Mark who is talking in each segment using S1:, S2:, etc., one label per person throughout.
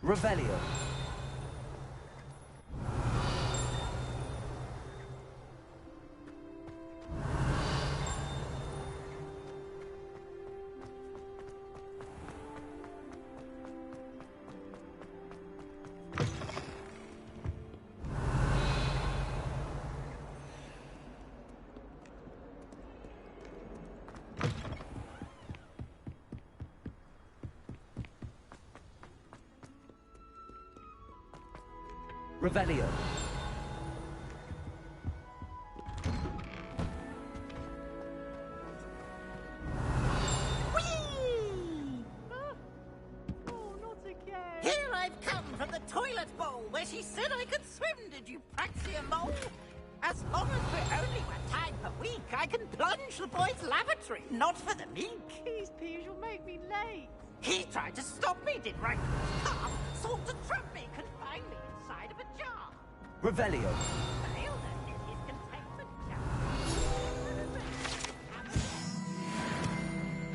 S1: Revelio. Revelio.
S2: Whee! Oh, not again. Here I've come from the toilet bowl where she said I could swim, did you praxia mole? As long as we're only one time per week, I can plunge the boys' lavatory, not for the meek.
S3: Please, Peeves, you'll make me late.
S2: He tried to stop me, did right half, sought to trap me, confine me inside of a jar.
S1: Revelio.
S2: Failed in his containment jar.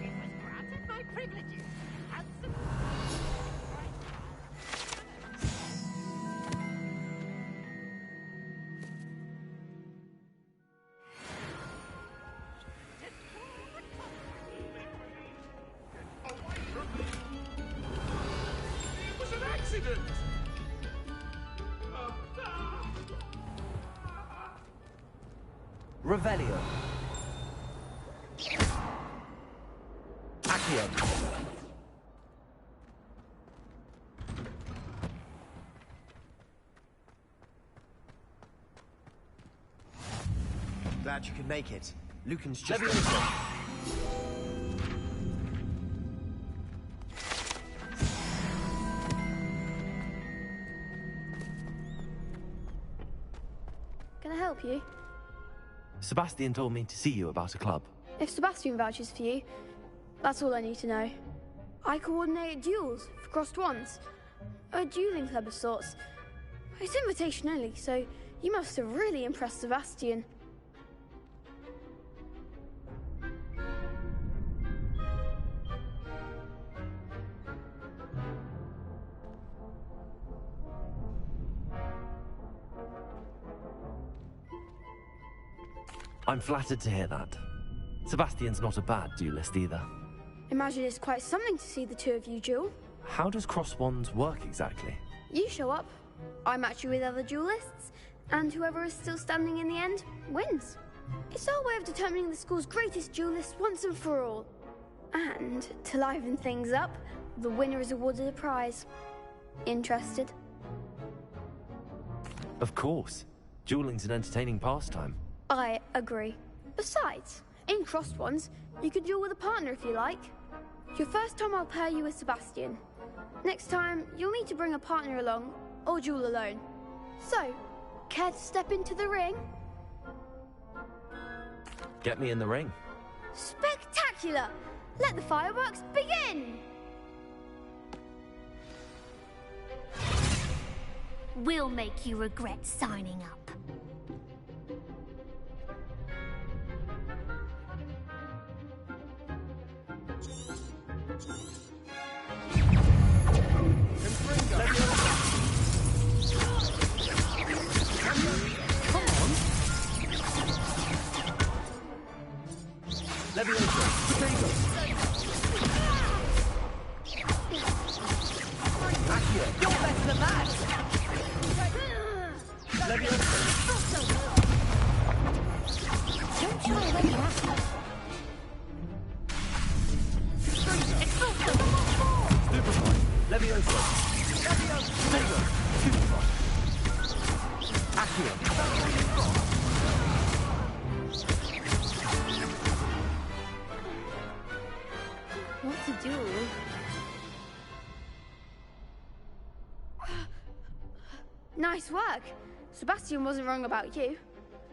S2: It was granted my privileges. Handsome.
S4: It was an accident!
S1: Revelio. Accio.
S5: Glad you could make it. Lucan's just...
S6: Can I help you?
S7: Sebastian told me to see you about a club.
S6: If Sebastian vouches for you, that's all I need to know. I coordinate duels for crossed wands. A dueling club of sorts. It's invitation only, so you must have really impressed Sebastian.
S7: I'm flattered to hear that. Sebastian's not a bad duelist either.
S6: Imagine it's quite something to see the two of you duel.
S7: How does cross wands work exactly?
S6: You show up, I match you with other duelists, and whoever is still standing in the end wins. It's our way of determining the school's greatest duelist once and for all. And to liven things up, the winner is awarded a prize. Interested?
S7: Of course. Dueling's an entertaining pastime.
S6: I agree. Besides, in crossed ones, you could duel with a partner if you like. Your first time I'll pair you with Sebastian. Next time, you'll need to bring a partner along, or duel alone. So, care to step into the ring?
S7: Get me in the ring.
S6: Spectacular! Let the fireworks begin!
S8: We'll make you regret signing up.
S1: You're better than that!
S8: Don't you already have?
S1: Levioso. Stego. Super. Accio.
S6: What to do? Nice work. Sebastian wasn't wrong about you.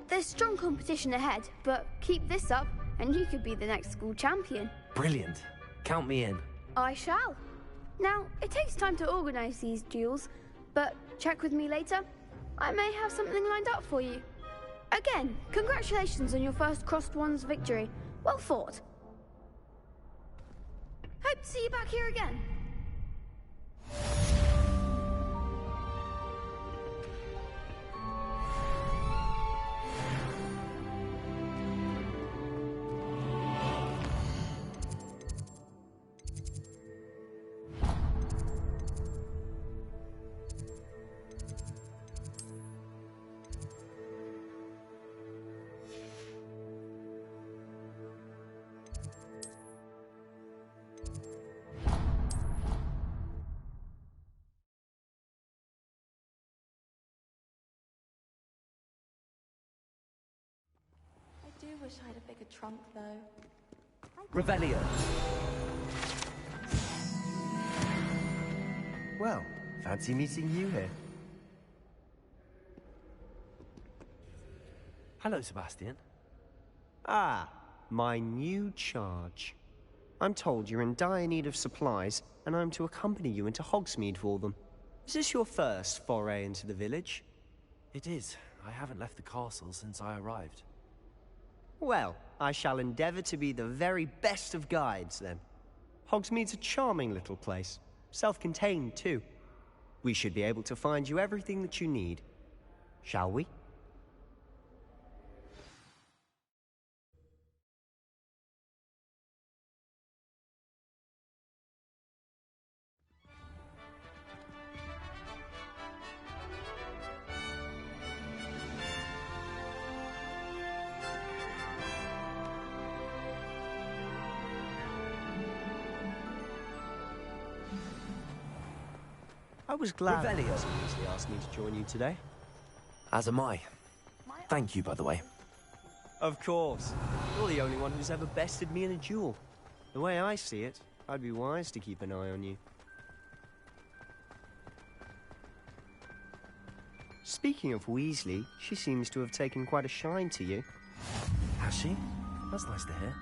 S6: There's strong competition ahead, but keep this up and you could be the next school champion.
S7: Brilliant. Count me in.
S6: I shall. Now, it takes time to organise these duels, but check with me later. I may have something lined up for you. Again, congratulations on your first Crossed Wands victory. Well fought. Hope to see you back here again.
S3: wish I had a bigger trunk, though.
S1: Revelio.
S5: Well, fancy meeting you here.
S7: Hello, Sebastian.
S5: Ah, my new charge. I'm told you're in dire need of supplies, and I'm to accompany you into Hogsmeade for them. Is this your first foray into the village?
S7: It is. I haven't left the castle since I arrived.
S5: Well, I shall endeavour to be the very best of guides, then. Hogsmeade's a charming little place. Self-contained, too. We should be able to find you everything that you need. Shall we? I was glad
S1: Revelio.
S5: Mr. Weasley asked me to join you today.
S7: As am I. Thank you, by the way.
S5: Of course. You're the only one who's ever bested me in a duel. The way I see it, I'd be wise to keep an eye on you. Speaking of Weasley, she seems to have taken quite a shine to you.
S7: Has she? That's nice to hear.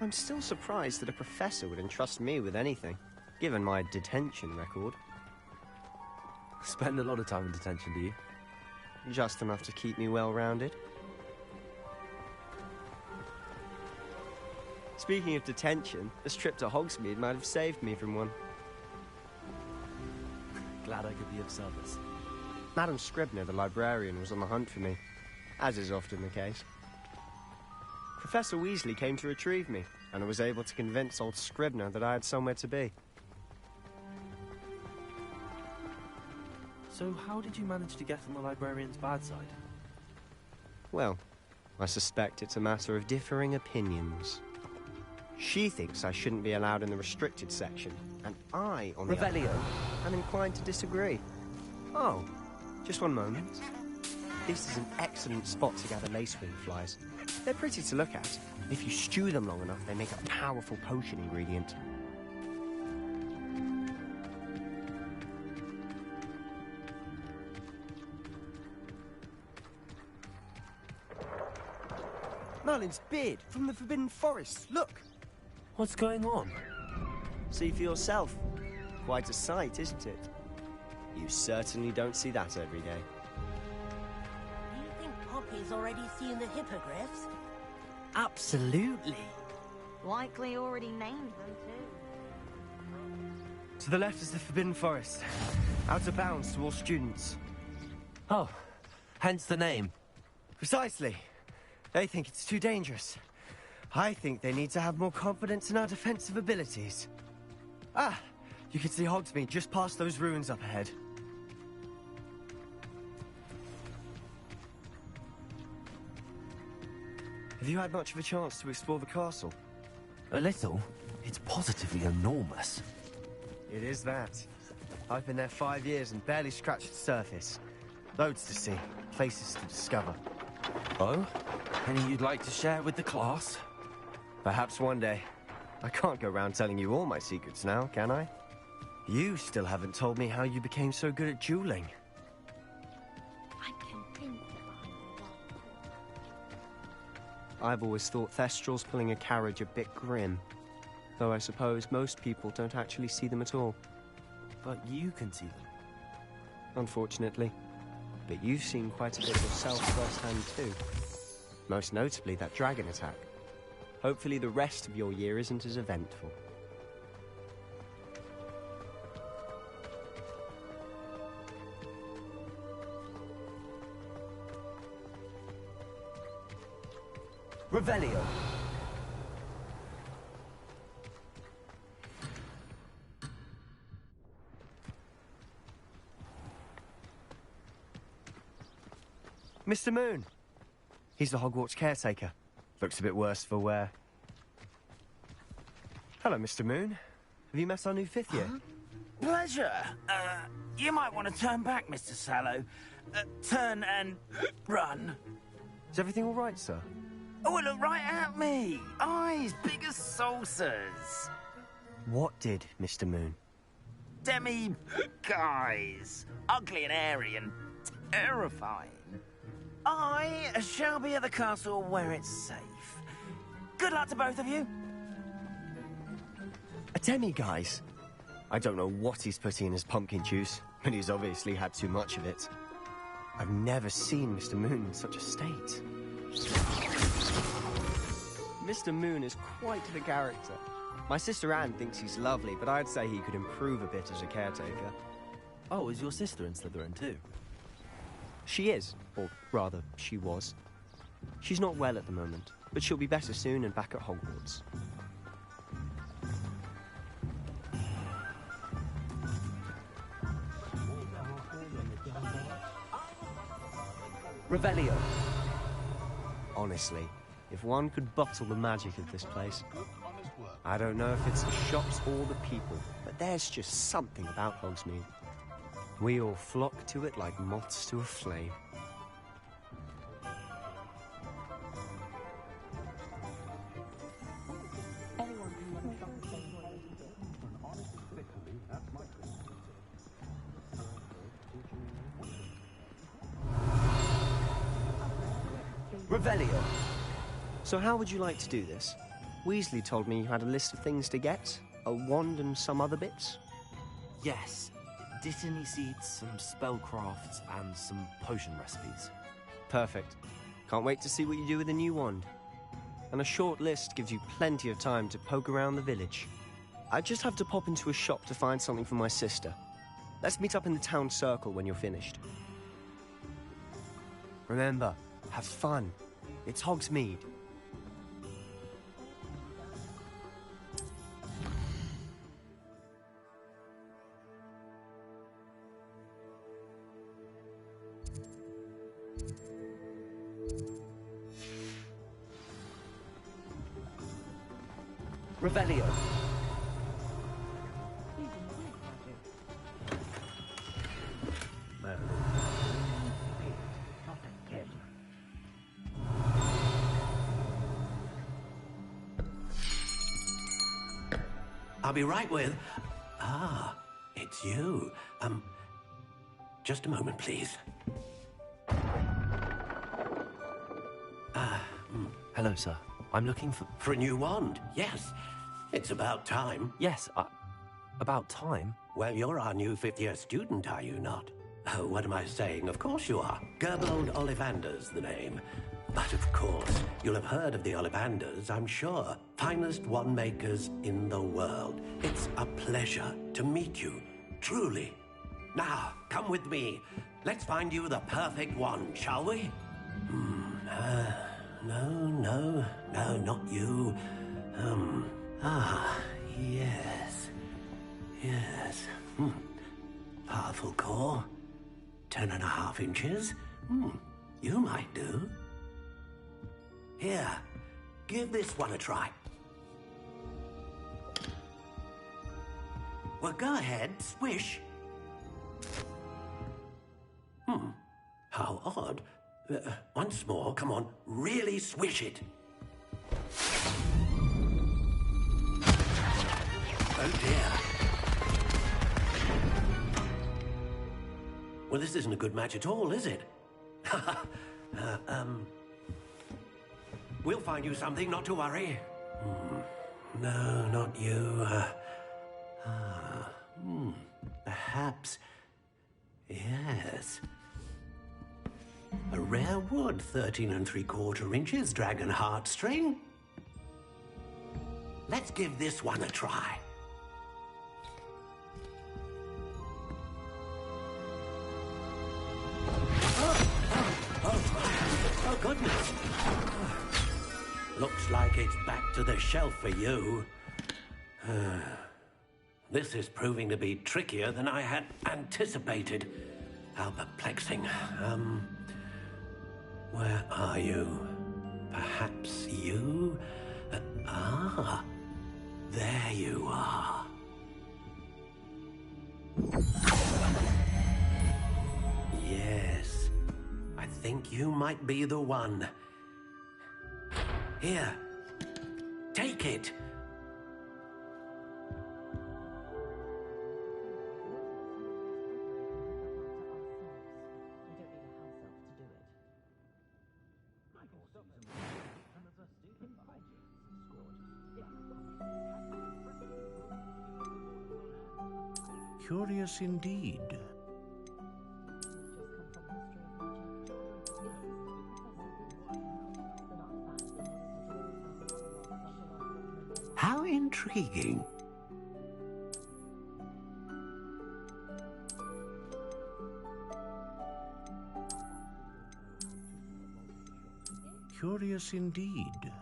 S5: I'm still surprised that a professor would entrust me with anything, given my detention record.
S7: Spend a lot of time in detention, do you?
S5: Just enough to keep me well-rounded. Speaking of detention, this trip to Hogsmeade might have saved me from one.
S7: Glad I could be of service.
S5: Madam Scribner, the librarian, was on the hunt for me, as is often the case. Professor Weasley came to retrieve me, and I was able to convince old Scribner that I had somewhere to be.
S7: So how did you manage to get on the librarian's bad side?
S5: Well, I suspect it's a matter of differing opinions. She thinks I shouldn't be allowed in the restricted section, and I, on the other
S1: Revelio.
S5: hand, am inclined to disagree. Oh, just one moment. This is an excellent spot to gather lacewing flies. They're pretty to look at. If you stew them long enough, they make a powerful potion ingredient. Merlin's beard from the Forbidden Forest. Look!
S7: What's going on?
S5: See for yourself. Quite a sight, isn't it? You certainly don't see that every day.
S2: Do you think Poppy's already seen the hippogriffs?
S9: Absolutely.
S3: Likely already named them, too.
S5: To the left is the Forbidden Forest. Out of bounds to all students.
S7: Oh, hence the name.
S5: Precisely. They think it's too dangerous. I think they need to have more confidence in our defensive abilities. Ah, you can see Hogsmeade just past those ruins up ahead. Have you had much of a chance to explore the castle?
S7: A little. It's positively enormous.
S5: It is that. I've been there 5 years and barely scratched the surface. Loads to see, places to discover.
S7: Oh? Any you'd like to share with the class?
S5: Perhaps one day. I can't go around telling you all my secrets now, can I? You still haven't told me how you became so good at dueling.
S8: I'm convinced
S5: I've always thought Thestrals pulling a carriage a bit grim. Though I suppose most people don't actually see them at all.
S7: But you can see them.
S5: Unfortunately. But you've seen quite a bit yourself firsthand too. Most notably that dragon attack. Hopefully the rest of your year isn't as eventful.
S1: Revelio.
S5: Mr. Moon! He's the Hogwarts caretaker. Looks a bit worse for wear. Hello, Mr. Moon. Have you met our new fifth year?
S9: Pleasure. You might want to turn back, Mr. Sallow. Turn and run.
S5: Is everything all right, sir?
S9: Oh, it looked right at me. Eyes big as saucers.
S5: What did, Mr. Moon?
S9: Guys. Ugly and airy and terrifying. I shall be at the castle where it's safe. Good luck to both of you.
S5: A demi-guise? I don't know what he's putting in his pumpkin juice, but he's obviously had too much of it. I've never seen Mr. Moon in such a state. Mr. Moon is quite the character. My sister Anne thinks he's lovely, but I'd say he could improve a bit as a caretaker.
S7: Oh, is your sister in Slytherin too?
S5: She is, or rather, she was. She's not well at the moment, but she'll be better soon and back at Hogwarts.
S1: Revelio.
S5: Honestly, if one could bottle the magic of this place. I don't know if it's the shops or the people, but there's just something about Hogsmeade. We all flock to it like moths to a flame.
S1: Revelio.
S5: So how would you like to do this? Weasley told me you had a list of things to get, a wand and some other bits.
S7: Yes. Dittany seeds, some spellcrafts, and some potion recipes.
S5: Perfect. Can't wait to see what you do with the new wand. And a short list gives you plenty of time to poke around the village. I just have to pop into a shop to find something for my sister. Let's meet up in the town circle when you're finished. Remember, have fun. It's Hogsmeade.
S1: Revelio.
S10: I'll be right with... Ah, it's you. Just a moment, please.
S7: Hello, sir. I'm looking for...
S10: For a new wand, yes. It's about time.
S7: Yes, about time.
S10: Well, you're our new fifth-year student, are you not? Oh, what am I saying? Of course you are. Gerbold Ollivander's the name. But of course, you'll have heard of the Ollivanders, I'm sure. Finest wand makers in the world. It's a pleasure to meet you, truly. Now, come with me. Let's find you the perfect wand, shall we? No, not you. Yes. Powerful core. 10.5 inches. You might do. Here, give this one a try. Well, go ahead, swish. How odd. Once more, come on, really swish it. Oh dear. Well, this isn't a good match at all, is it? We'll find you something, not to worry. No, not you. Perhaps. Yes. A rare wood, 13 3/4 inches, dragon heartstring. Let's give this one a try. Oh, goodness. Looks like it's back to the shelf for you. This is proving to be trickier than I had anticipated. How perplexing. Where are you? Perhaps you? There you are. Yes, I think you might be the one. Here. Take it.
S4: Curious indeed.
S10: How intriguing.
S4: Curious indeed.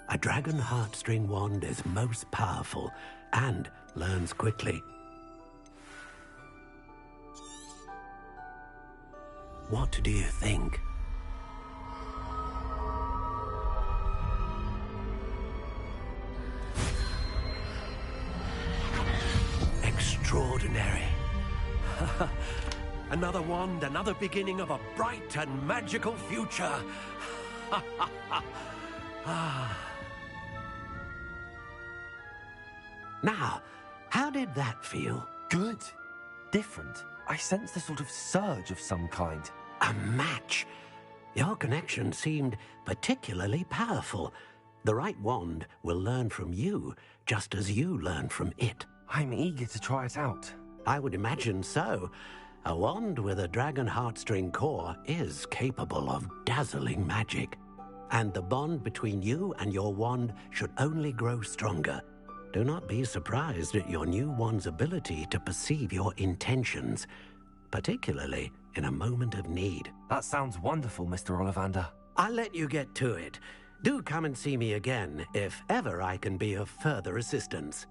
S10: A dragon heartstring wand is most powerful and learns quickly. What do you think? Extraordinary. Another wand, another beginning of a bright and magical future. Now, how did that feel?
S7: Good. Different. I sensed a sort of surge of some kind.
S10: A match. Your connection seemed particularly powerful. The right wand will learn from you, just as you learn from it.
S7: I'm eager to try it out.
S10: I would imagine so. A wand with a dragon heartstring core is capable of dazzling magic. And the bond between you and your wand should only grow stronger. Do not be surprised at your new wand's ability to perceive your intentions, particularly in a moment of need.
S7: That sounds wonderful, Mr. Ollivander.
S10: I'll let you get to it. Do come and see me again if ever I can be of further assistance.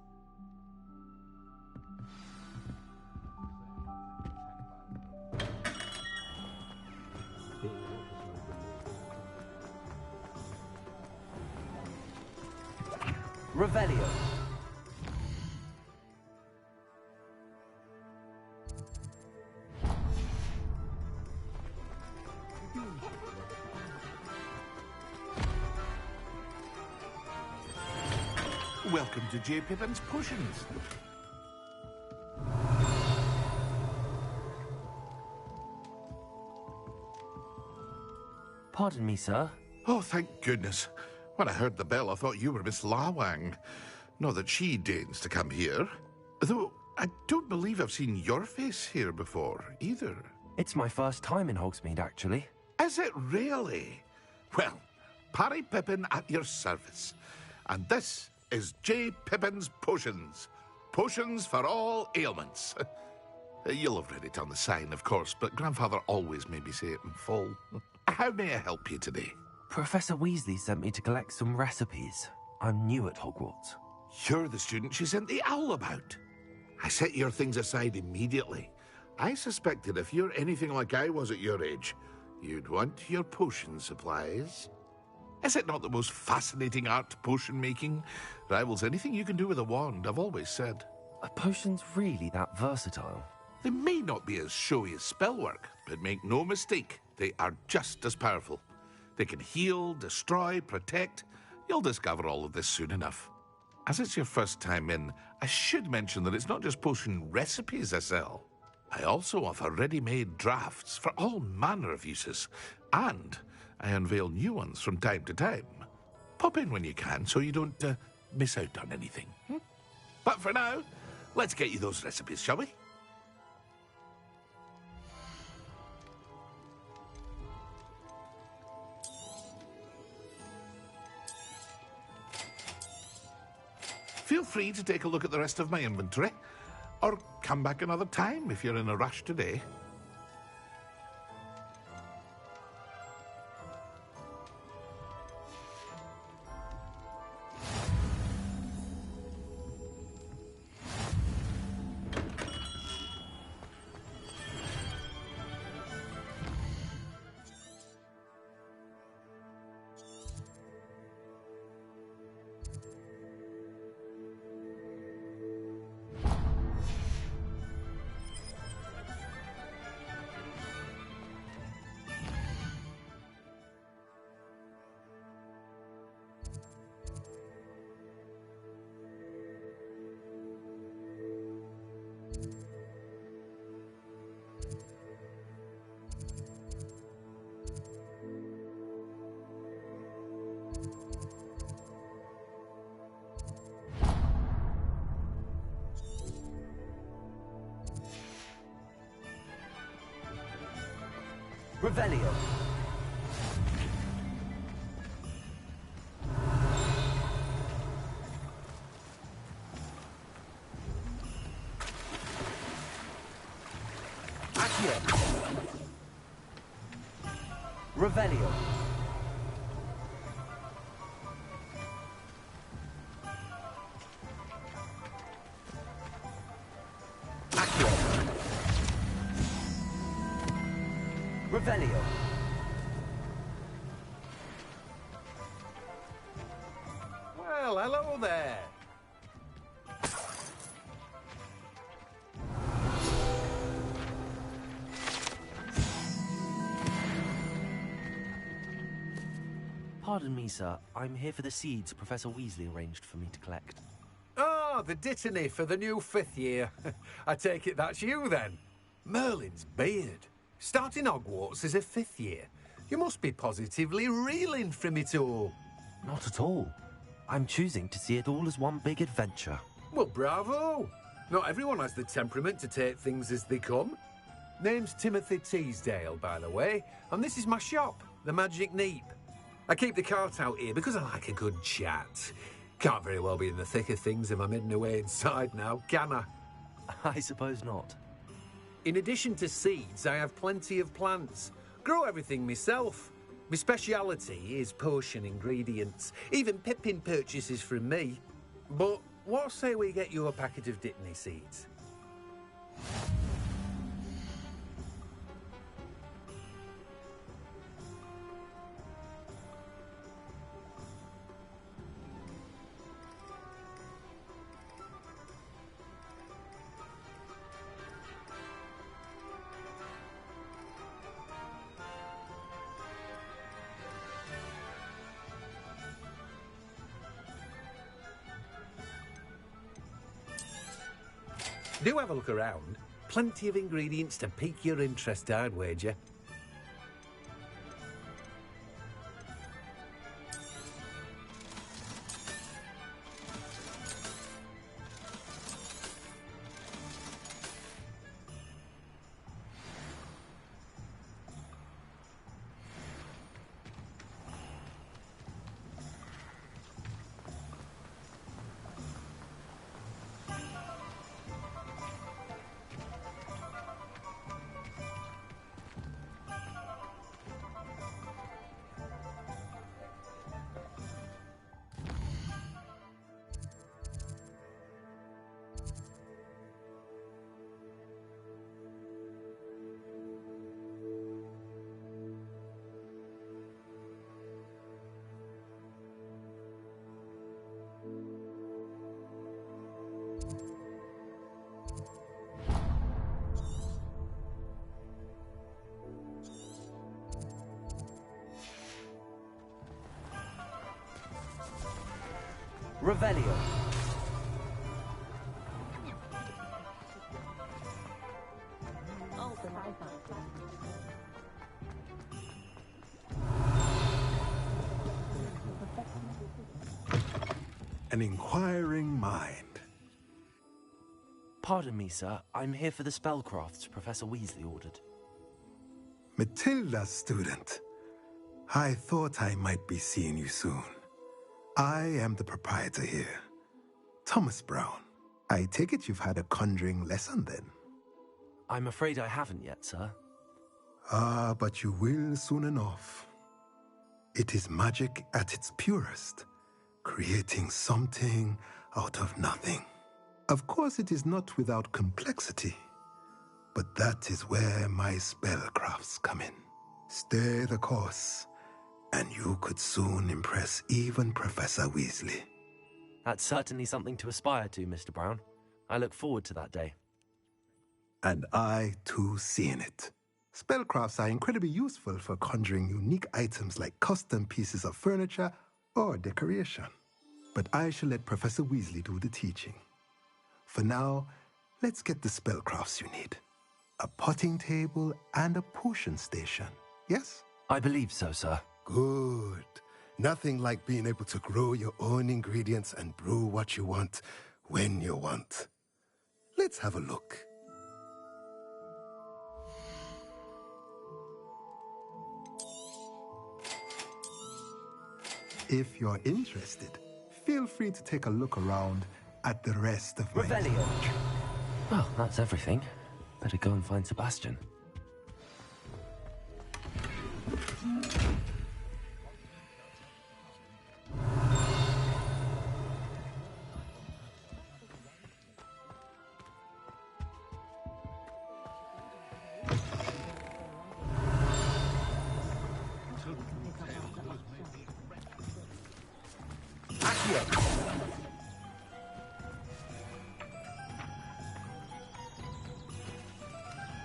S1: Revelio.
S4: Welcome to J. Pippin's Potions.
S7: Pardon me, sir.
S4: Oh, thank goodness. When I heard the bell, I thought you were Miss Lawang. Not that she deigns to come here. Though, I don't believe I've seen your face here before, either.
S7: It's my first time in Hogsmeade, actually.
S4: Is it really? Well, Parry Pippin at your service. And this is J. Pippin's Potions. Potions for all ailments. You'll have read it on the sign, of course, but Grandfather always made me say it in full. How may I help you today?
S7: Professor Weasley sent me to collect some recipes. I'm new at Hogwarts.
S4: You're the student she sent the owl about. I set your things aside immediately. I suspected if you're anything like I was at your age, you'd want your potion supplies. Is it not the most fascinating art, potion making? Rivals anything you can do with a wand, I've always said.
S7: Are potions really that versatile?
S4: They may not be as showy as spellwork, but make no mistake, they are just as powerful. They can heal, destroy, protect. You'll discover all of this soon enough. As it's your first time in, I should mention that it's not just potion recipes I sell. I also offer ready-made drafts for all manner of uses, and I unveil new ones from time to time. Pop in when you can so you don't miss out on anything. But for now, let's get you those recipes, shall we? Feel free to take a look at the rest of my inventory, or come back another time if you're in a rush today.
S1: Revelio. Accio. Revelio. Accio. Revelio.
S11: Well, hello there.
S7: Pardon me, sir. I'm here for the seeds Professor Weasley arranged for me to collect.
S11: Oh, the dittany for the new 5th year. I take it that's you, then. Merlin's beard. Starting Hogwarts as a 5th year. You must be positively reeling from it all.
S7: Not at all. I'm choosing to see it all as one big adventure.
S11: Well, bravo. Not everyone has the temperament to take things as they come. Name's Timothy Teasdale, by the way, and this is my shop, the Magic Neep. I keep the cart out here because I like a good chat. Can't very well be in the thick of things if I'm hidden away inside now, can I?
S7: I suppose not.
S11: In addition to seeds, I have plenty of plants. Grow everything myself. My speciality is potion ingredients. Even Pippin purchases from me. But what say we get you a packet of dittany seeds? Do have a look around. Plenty of ingredients to pique your interest, I'd wager.
S1: Revelio.
S12: An inquiring mind.
S7: Pardon me, sir. I'm here for the spellcrafts Professor Weasley ordered.
S12: Matilda's student. I thought I might be seeing you soon. I am the proprietor here, Thomas Brown. I take it you've had a conjuring lesson then?
S7: I'm afraid I haven't yet, sir.
S12: Ah, but you will soon enough. It is magic at its purest, creating something out of nothing. Of course, it is not without complexity, but that is where my spellcrafts come in. Stay the course, and you could soon impress even Professor Weasley.
S7: That's certainly something to aspire to, Mr. Brown. I look forward to that day.
S12: And I, too, seeing it. Spellcrafts are incredibly useful for conjuring unique items like custom pieces of furniture or decoration. But I shall let Professor Weasley do the teaching. For now, let's get the spellcrafts you need. A potting table and a potion station, yes?
S7: I believe so, sir.
S12: Good. Nothing like being able to grow your own ingredients and brew what you want when you want. Let's have a look. If you're interested, feel free to take a look around at the rest of my...
S1: Revelio.
S7: Well, that's everything. Better go and find Sebastian.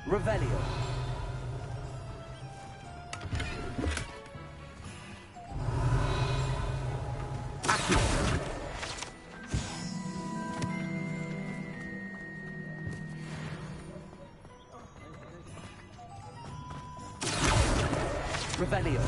S1: Revelio. Revelio.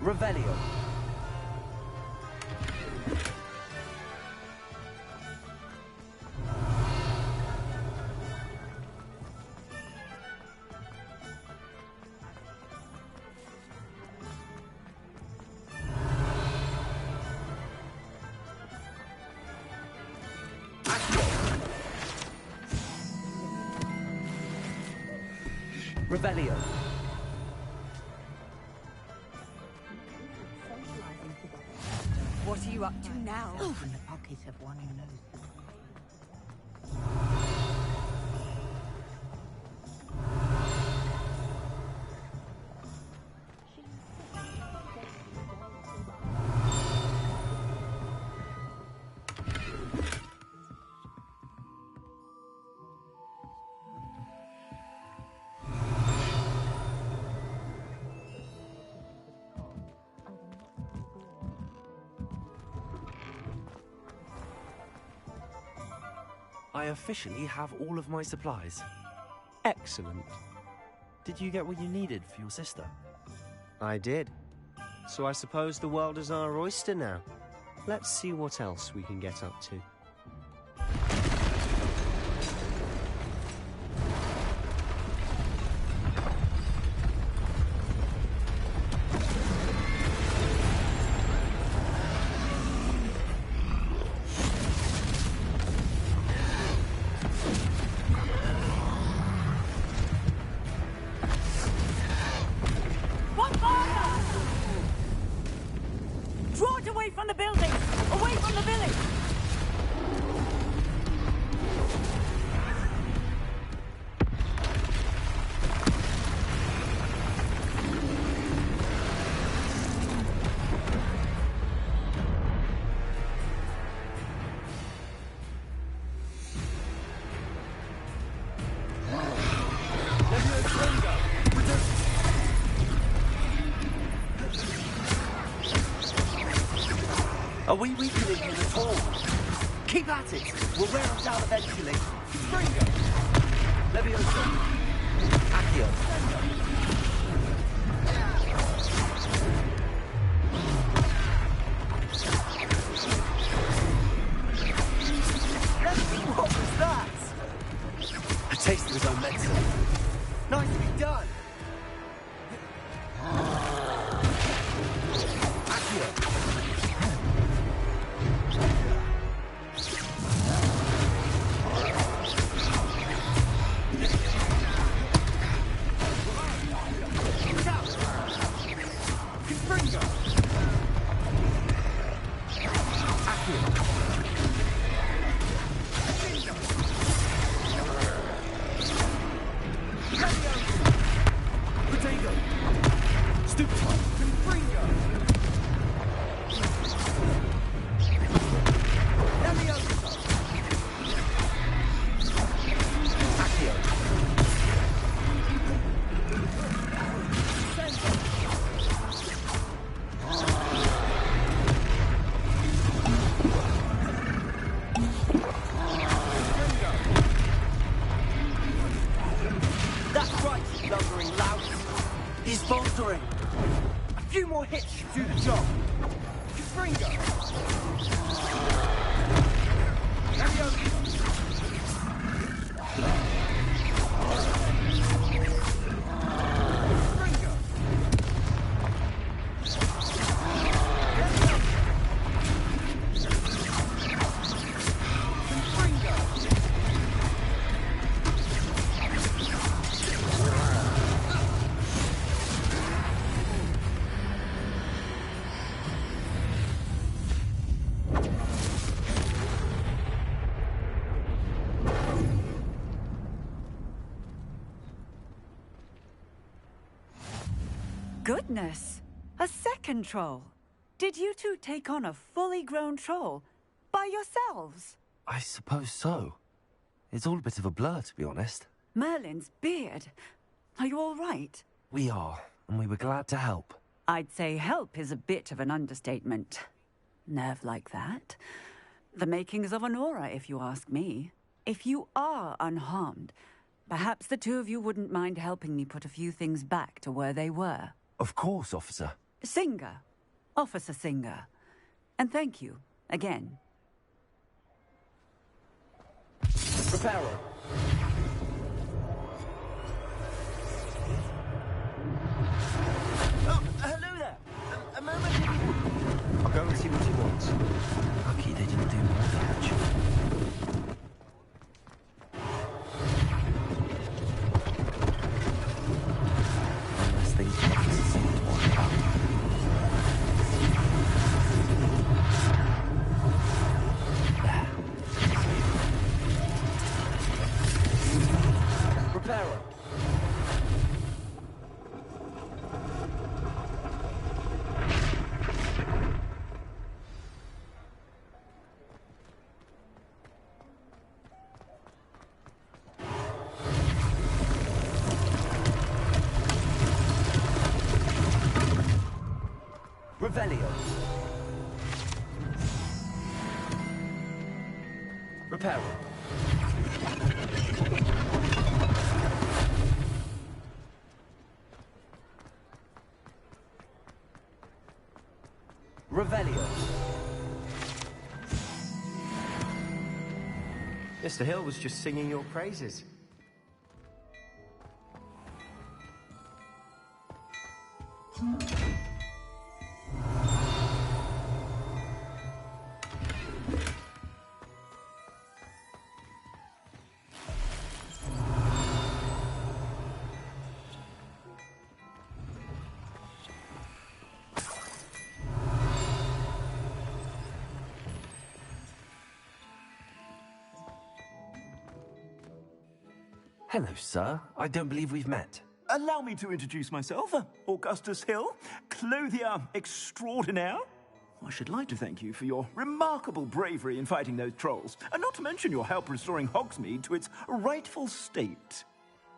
S1: Revelio. Revelio.
S2: What are you up to now? In the pocket of one who knows.
S7: I officially have all of my supplies.
S5: Excellent.
S7: Did you get what you needed for your sister?
S5: I did. So I suppose the world is our oyster now. Let's see what else we can get up to.
S2: Draw it away from the building! Away from the village!
S9: Are we weakening him at all? Keep at it! We'll wear him down eventually. Springo!
S1: Leviosa. Accio.
S9: What was that? A taste of his own medicine. Nicely done!
S1: Accio. Do the job. Springo. Levioso.
S13: Goodness! A second troll! Did you two take on a fully grown troll by yourselves?
S7: I suppose so. It's all a bit of a blur, to be honest.
S13: Merlin's beard. Are you all right?
S7: We are, and we were glad to help.
S13: I'd say help is a bit of an understatement. Nerve like that. The makings of an aura, if you ask me. If you are unharmed, perhaps the two of you wouldn't mind helping me put a few things back to where they were.
S7: Of course, officer.
S13: Singer. Officer Singer. And thank you, again.
S1: Reparo.
S9: Oh, hello there. A moment.
S5: I'll go and see what he wants.
S7: Lucky they didn't do more damage. Unless things get to see what
S1: Reparo. Revelio. Reparo. Revelio.
S5: Mr. Hill was just singing your praises.
S7: Hello, sir. I don't believe we've met.
S14: Allow me to introduce myself, Augustus Hill, clothier extraordinaire. I should like to thank you for your remarkable bravery in fighting those trolls, and not to mention your help restoring Hogsmeade to its rightful state.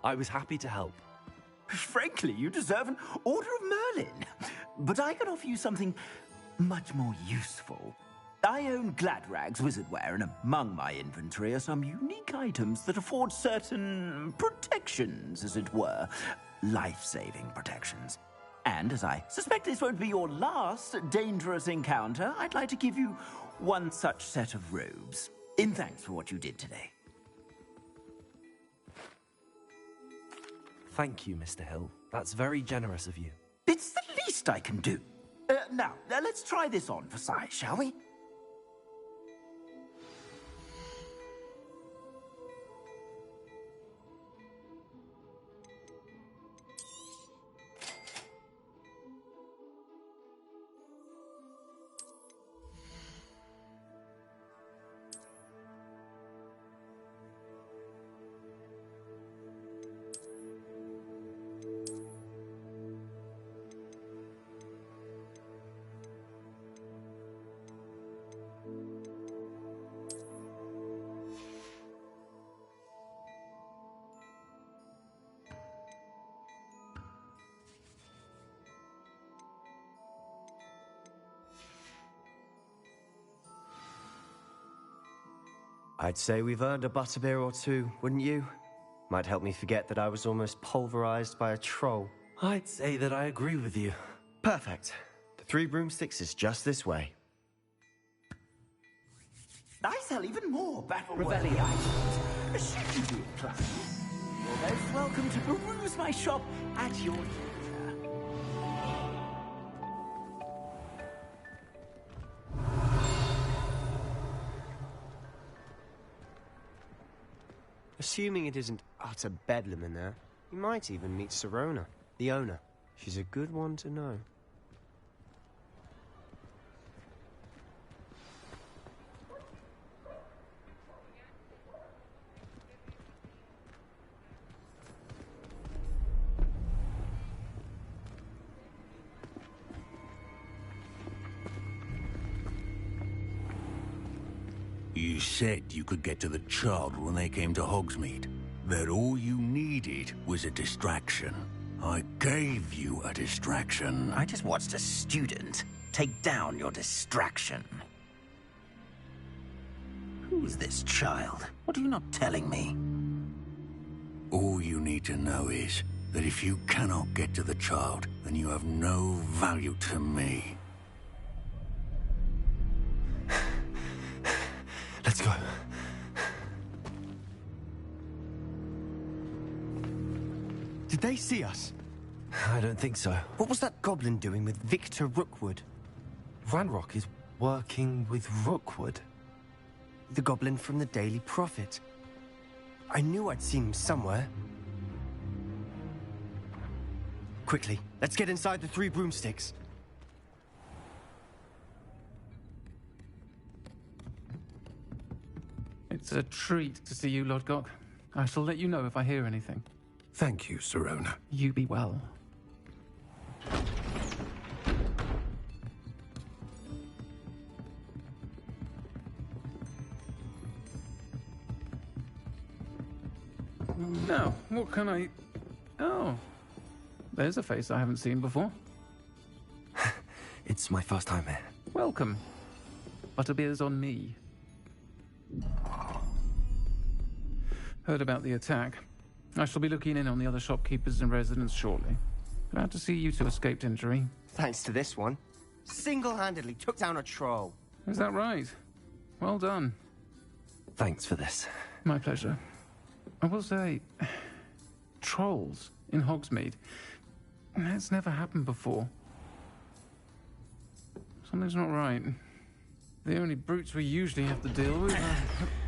S7: I was happy to help.
S14: Frankly, you deserve an Order of Merlin. But I can offer you something much more useful. I own Gladrag's wizardware, and among my inventory are some unique items that afford certain protections, as it were. Life-saving protections. And as I suspect this won't be your last dangerous encounter, I'd like to give you one such set of robes, in thanks for what you did today.
S7: Thank you, Mr. Hill. That's very generous of you.
S14: It's the least I can do. Now, let's try this on for size, shall we?
S5: I'd say we've earned a butterbeer or two, wouldn't you? Might help me forget that I was almost pulverized by a troll.
S7: I'd say that I agree with you.
S5: Perfect. The Three Broomsticks is just this way.
S14: I sell even more battle-worthy
S1: Revelio.
S14: items. Should you be inclined, you're most welcome to peruse my shop at your leisure.
S5: Assuming it isn't utter bedlam in there, you might even meet Sirona, the owner. She's a good one to know.
S15: You said you could get to the child when they came to Hogsmeade. That all you needed was a distraction. I gave you a distraction.
S9: I just watched a student take down your distraction. Who's this child? What are you not telling me?
S15: All you need to know is that if you cannot get to the child, then you have no value to me.
S5: Let's go. Did they see us?
S7: I don't think so.
S5: What was that goblin doing with Victor Rookwood?
S7: Ranrock is working with Rookwood.
S5: The goblin from the Daily Prophet. I knew I'd seen him somewhere. Quickly, let's get inside the Three Broomsticks.
S16: It's a treat to see you, Lodgok. I shall let you know if I hear anything.
S11: Thank you, Sirona.
S16: You be well. Now, what can I... Oh, there's a face I haven't seen before.
S7: It's my first time here.
S16: Welcome. Butterbeer's on me. Heard about the attack. I shall be looking in on the other shopkeepers and residents shortly. Glad to see you two escaped injury.
S5: Thanks to this one. Single-handedly took down a troll.
S16: Is that right? Well done.
S7: Thanks for this.
S16: My pleasure. I will say, trolls in Hogsmeade. That's never happened before. Something's not right. The only brutes we usually have to deal with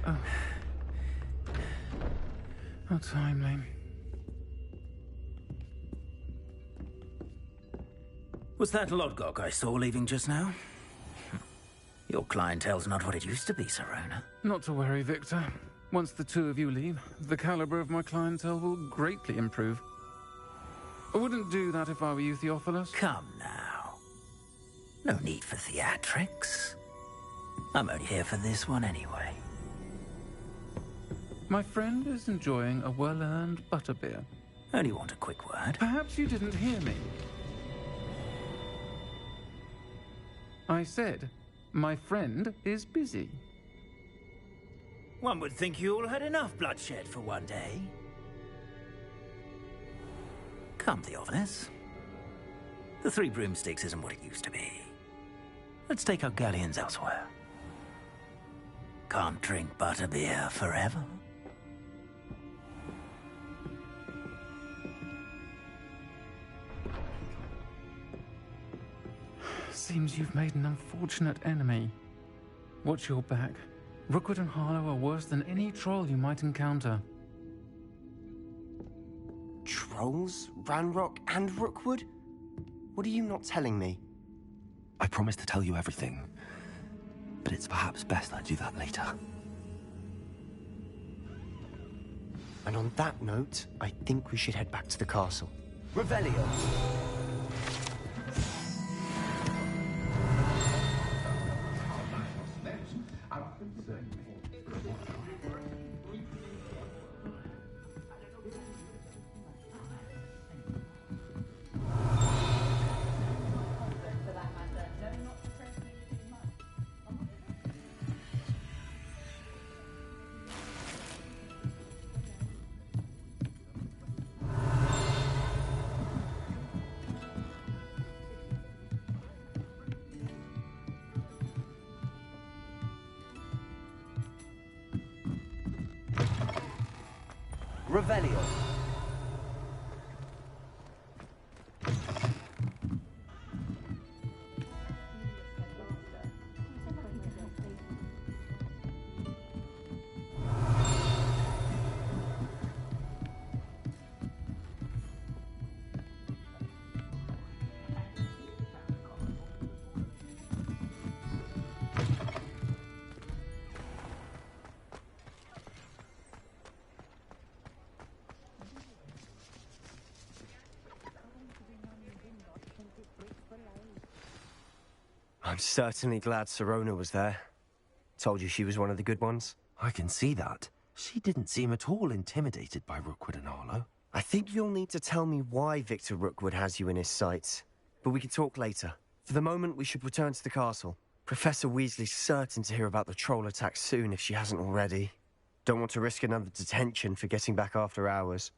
S16: are... How timely.
S9: Was that Lodgok I saw leaving just now? Your clientele's not what it used to be, Sirona.
S16: Not to worry, Victor. Once the two of you leave, the caliber of my clientele will greatly improve. I wouldn't do that if I were you, Theophilus.
S9: Come now. No need for theatrics. I'm only here for this one anyway.
S16: My friend is enjoying a well-earned butterbeer.
S9: Only want a quick word.
S16: Perhaps you didn't hear me. I said, my friend is busy.
S9: One would think you all had enough bloodshed for one day. Come, Theophilus. The Three Broomsticks isn't what it used to be. Let's take our galleons elsewhere. Can't drink butterbeer forever.
S16: Seems you've made an unfortunate enemy. Watch your back. Rookwood and Harlow are worse than any troll you might encounter.
S5: Trolls? Ranrock and Rookwood? What are you not telling me?
S7: I promised to tell you everything, but it's perhaps best I do that later.
S5: And on that note, I think we should head back to the castle.
S1: Revelio. Revelio.
S5: I'm certainly glad Sirona was there. Told you she was one of the good ones.
S7: I can see that. She didn't seem at all intimidated by Rookwood and Arlo.
S5: I think you'll need to tell me why Victor Rookwood has you in his sights. But we can talk later. For the moment, we should return to the castle. Professor Weasley's certain to hear about the troll attack soon if she hasn't already. Don't want to risk another detention for getting back after hours.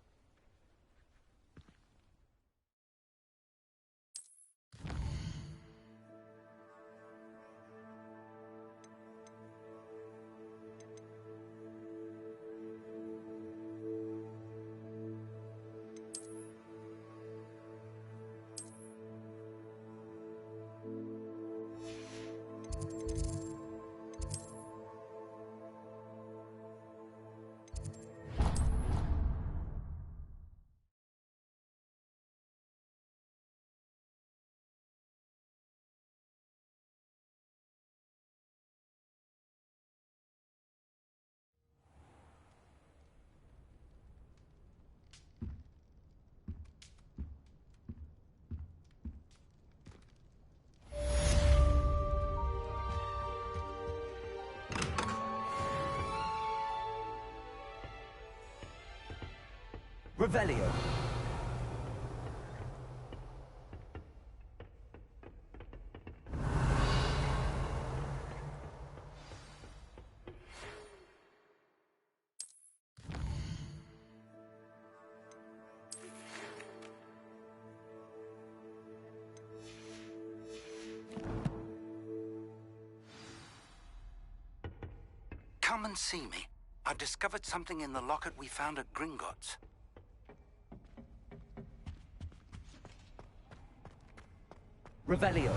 S1: Revelio.
S17: Come and see me. I've discovered something in the locket we found at Gringotts.
S1: Revelio.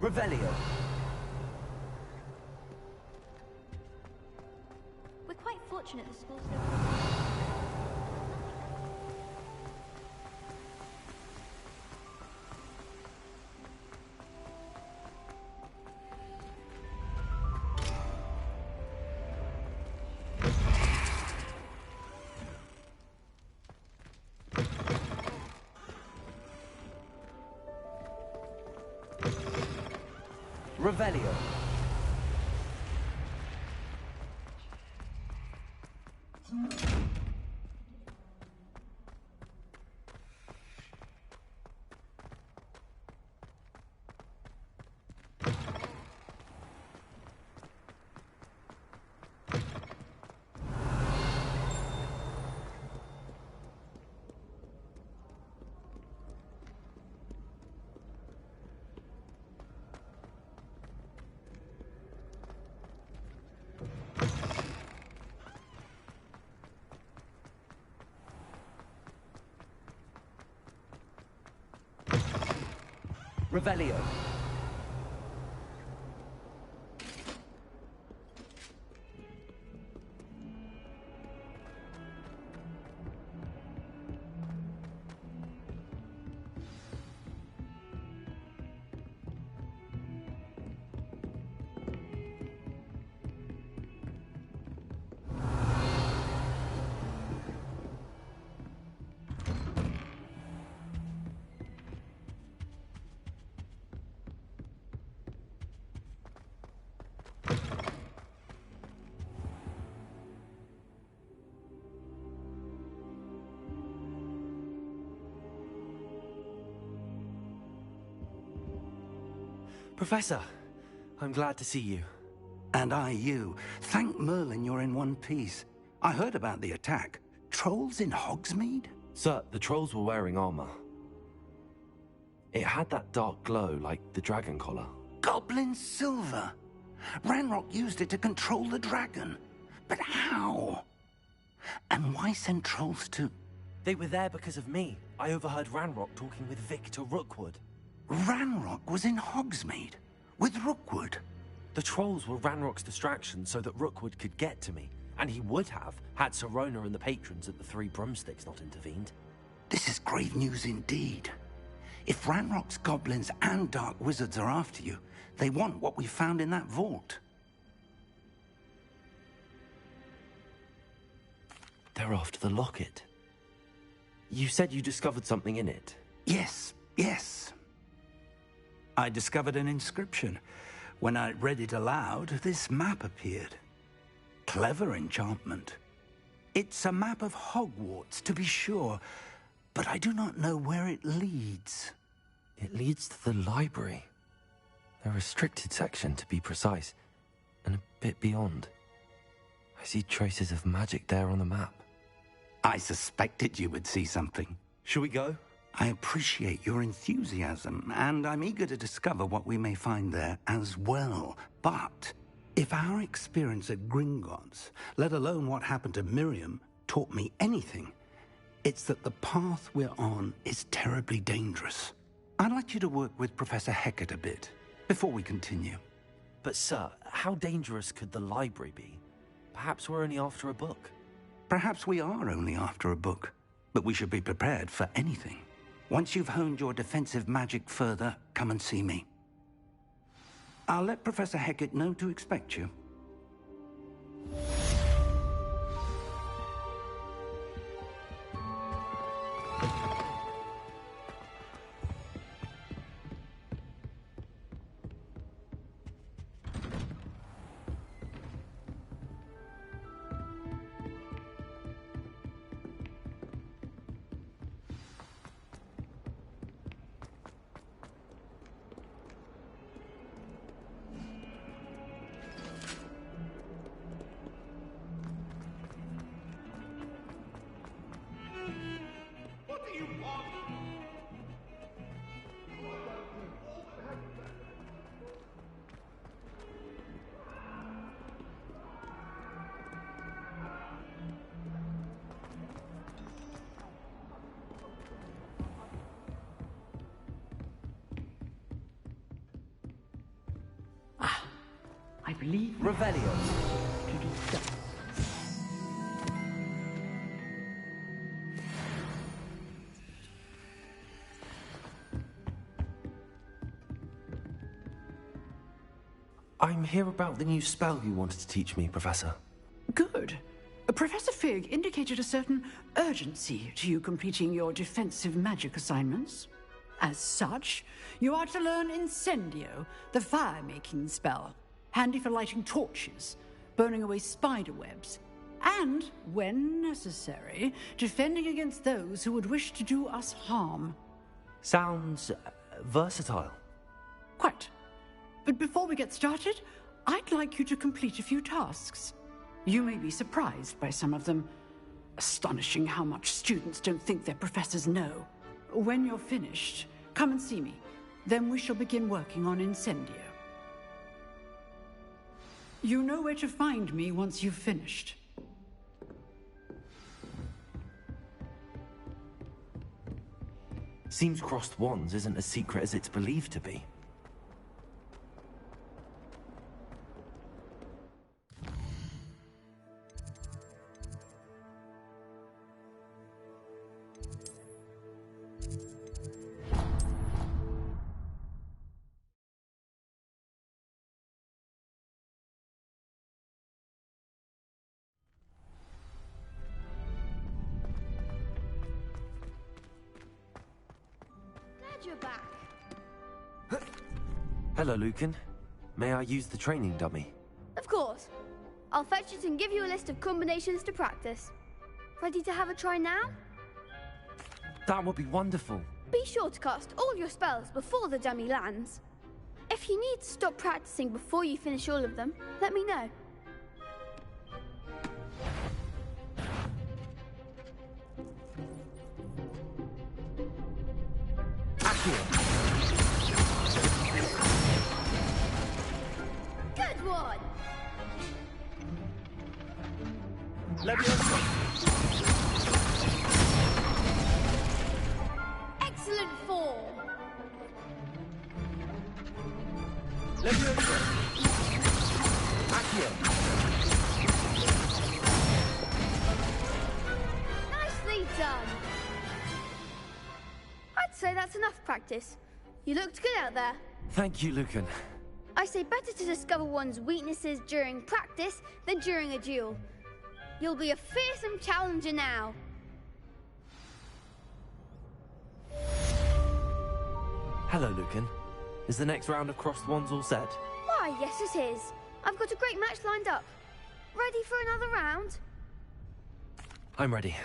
S1: Revelio.
S8: We're quite fortunate the school's
S1: Revelio. Revelio.
S7: Professor, I'm glad to see you.
S17: And I you. Thank Merlin you're in one piece. I heard about the attack. Trolls in Hogsmeade?
S7: Sir, the trolls were wearing armor. It had that dark glow like the dragon collar.
S17: Goblin silver. Ranrock used it to control the dragon. But how? And why send trolls to...
S7: They were there because of me. I overheard Ranrock talking with Victor Rookwood.
S17: Ranrock was in Hogsmeade? With Rookwood?
S7: The trolls were Ranrock's distraction so that Rookwood could get to me. And he would have, had Serona and the patrons at the Three Broomsticks not intervened.
S17: This is grave news indeed. If Ranrock's goblins and dark wizards are after you, they want what we found in that vault.
S7: They're after the locket. You said you discovered something in it.
S17: Yes, yes. I discovered an inscription. When I read it aloud, this map appeared. Clever enchantment. It's a map of Hogwarts, to be sure, but I do not know where it leads.
S7: It leads to the library. A restricted section, to be precise, and a bit beyond. I see traces of magic there on the map.
S17: I suspected you would see something.
S7: Shall we go?
S17: I appreciate your enthusiasm, and I'm eager to discover what we may find there as well. But if our experience at Gringotts, let alone what happened to Miriam, taught me anything, it's that the path we're on is terribly dangerous. I'd like you to work with Professor Hecat a bit before we continue.
S7: But sir, how dangerous could the library be? Perhaps we're only after a book.
S17: Perhaps we are only after a book, but we should be prepared for anything. Once you've honed your defensive magic further, come and see me. I'll let Professor Hecat know to expect you.
S13: I believe...
S1: Revelio.
S7: I'm here about the new spell you wanted to teach me, Professor.
S13: Good. Professor Fig indicated a certain urgency to you completing your defensive magic assignments. As such, you are to learn Incendio, the fire-making spell, handy for lighting torches, burning away spider webs, and, when necessary, defending against those who would wish to do us harm.
S7: Sounds versatile.
S13: Quite. But before we get started, I'd like you to complete a few tasks. You may be surprised by some of them. Astonishing how much students don't think their professors know. When you're finished, come and see me. Then we shall begin working on Incendio. You know where to find me once you've finished.
S7: Seems crossed wands isn't as secret as it's believed to be.
S6: You're back.
S7: Hello, Lucan. May I use the training dummy?
S6: Of course. I'll fetch it and give you a list of combinations to practice. Ready to have a try now?
S7: That would be wonderful.
S6: Be sure to cast all your spells before the dummy lands. If If you need to stop practicing before you finish all of them, let me know. Good one! Excellent form! Nicely done! I'd say that's enough practice. You looked good out there.
S7: Thank you, Lucan.
S6: I say better to discover one's weaknesses during practice than during a duel. You'll be a fearsome challenger now.
S7: Hello, Lucan. Is the next round of Crossed Wands all set?
S6: Why, yes it is. I've got a great match lined up. Ready for another round?
S7: I'm ready.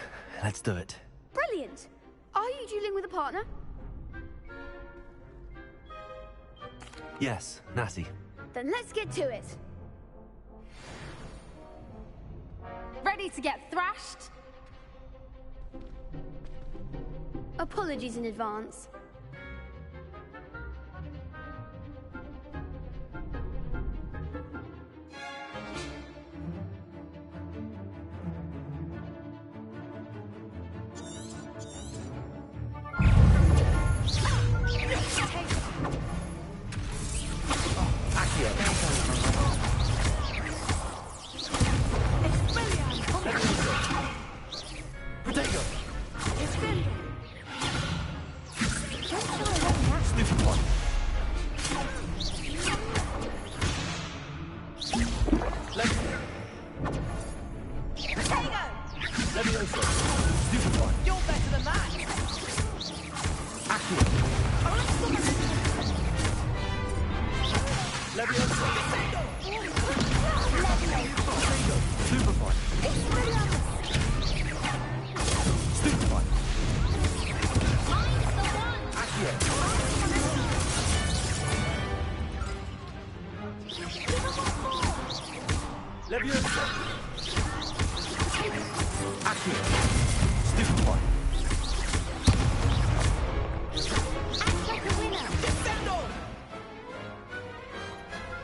S7: Let's do it.
S6: Brilliant. Are you dueling with a partner?
S7: Yes, Natty.
S6: Then let's get to it.
S8: Ready to get thrashed?
S6: Apologies in advance.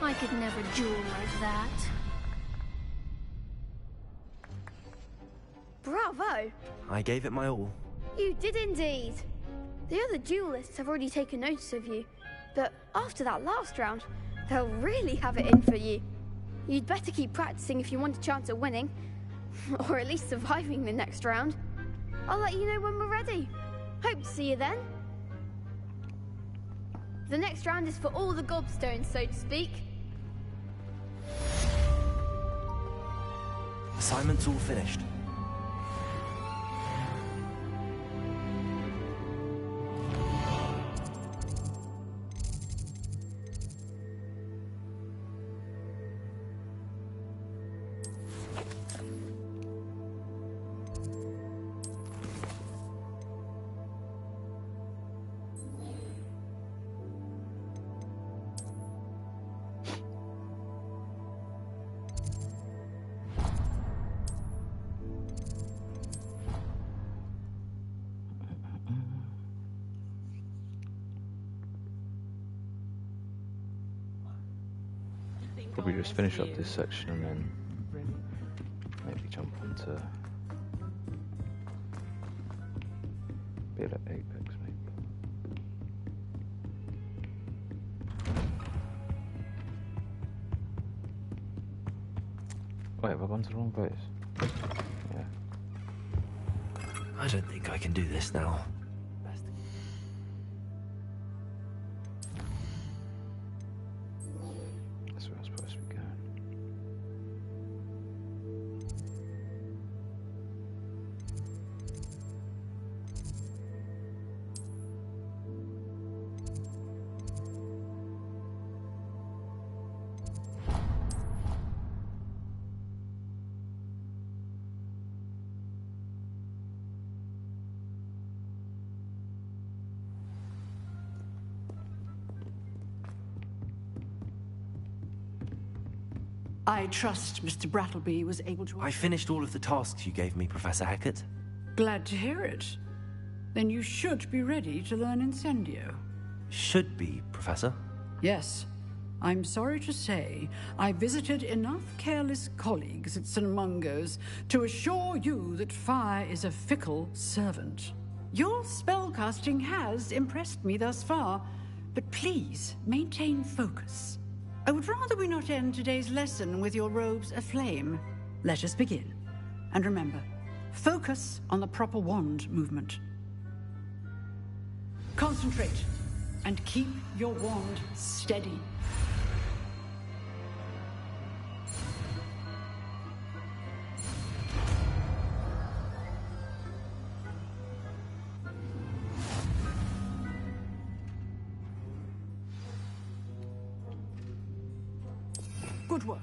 S6: I could never duel like that. Bravo!
S7: I gave it my all.
S6: You did indeed. The other duelists have already taken notice of you, but after that last round, they'll really have it in for you. You'd better keep practicing if you want a chance at winning, or at least surviving the next round. I'll let you know when we're ready. Hope to see you then. The next round is for all the gobstones, so to speak.
S7: Assignment's all finished.
S18: Probably just finish up this section and then maybe jump onto a bit at Apex maybe. Wait, have I gone to the wrong place? Yeah.
S7: I don't think I can do this now.
S18: That's where I'm supposed to be going.
S19: I trust Mr. Brattleby was able to...
S7: I finished all of the tasks you gave me, Professor Hackett.
S19: Glad to hear it. Then you should be ready to learn Incendio.
S7: Should be, Professor.
S19: Yes. I'm sorry to say, I visited enough careless colleagues at St. Mungo's to assure you that fire is a fickle servant. Your spellcasting has impressed me thus far, but please maintain focus. I would rather we not end today's lesson with your robes aflame. Let us begin. And remember, focus on the proper wand movement. Concentrate, and keep your wand steady. Good work.